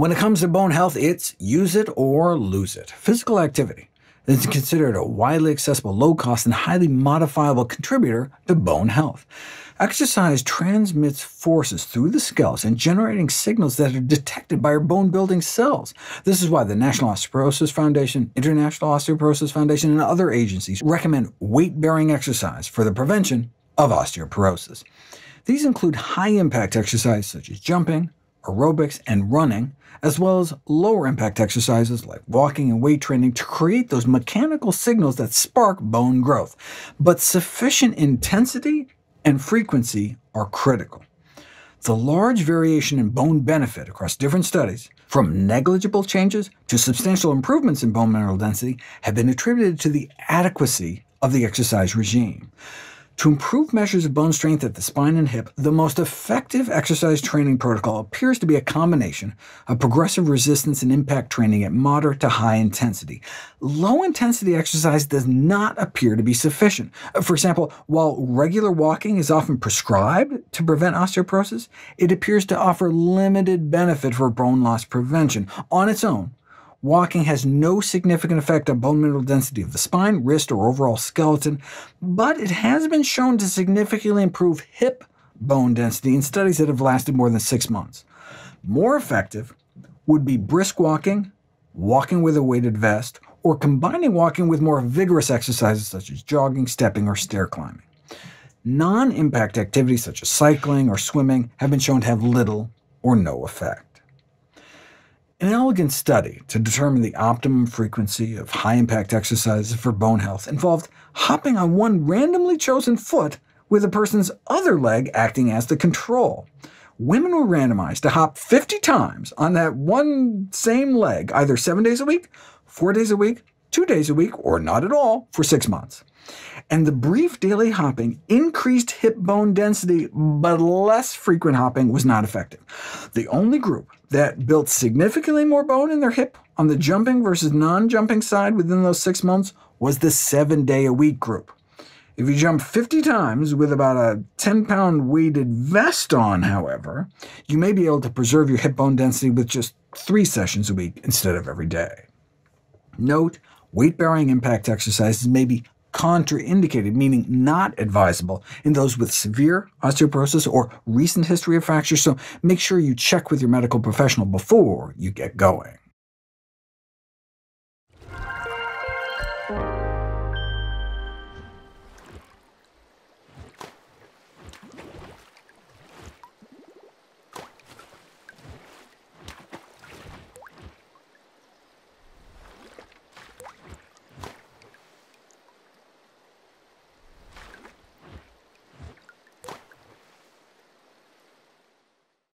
When it comes to bone health, it's use it or lose it. Physical activity is considered a widely accessible, low-cost, and highly modifiable contributor to bone health. Exercise transmits forces through the skeleton, generating signals that are detected by our bone-building cells. This is why the National Osteoporosis Foundation, International Osteoporosis Foundation, and other agencies recommend weight-bearing exercise for the prevention of osteoporosis. These include high-impact exercise such as jumping, aerobics, and running, as well as lower-impact exercises like walking and weight training to create those mechanical signals that spark bone growth. But sufficient intensity and frequency are critical. The large variation in bone benefit across different studies, from negligible changes to substantial improvements in bone mineral density, have been attributed to the adequacy of the exercise regime. To improve measures of bone strength at the spine and hip, the most effective exercise training protocol appears to be a combination of progressive resistance and impact training at moderate to high intensity. Low-intensity exercise does not appear to be sufficient. For example, while regular walking is often prescribed to prevent osteoporosis, it appears to offer limited benefit for bone loss prevention. On its own, walking has no significant effect on bone mineral density of the spine, wrist, or overall skeleton, but it has been shown to significantly improve hip bone density in studies that have lasted more than 6 months. More effective would be brisk walking, walking with a weighted vest, or combining walking with more vigorous exercises such as jogging, stepping, or stair climbing. Non-impact activities such as cycling or swimming have been shown to have little or no effect. An elegant study to determine the optimum frequency of high-impact exercises for bone health involved hopping on one randomly chosen foot with a person's other leg acting as the control. Women were randomized to hop 50 times on that one same leg, either 7 days a week, 4 days a week, 2 days a week, or not at all, for 6 months. And the brief daily hopping increased hip bone density, but less frequent hopping was not effective. The only group that built significantly more bone in their hip on the jumping versus non-jumping side within those 6 months was the 7-day-a-week group. If you jump 50 times with about a 10-pound weighted vest on, however, you may be able to preserve your hip bone density with just 3 sessions a week instead of every day. Note, weight-bearing impact exercises may be contraindicated, meaning not advisable, in those with severe osteoporosis or recent history of fracture, so make sure you check with your medical professional before you get going.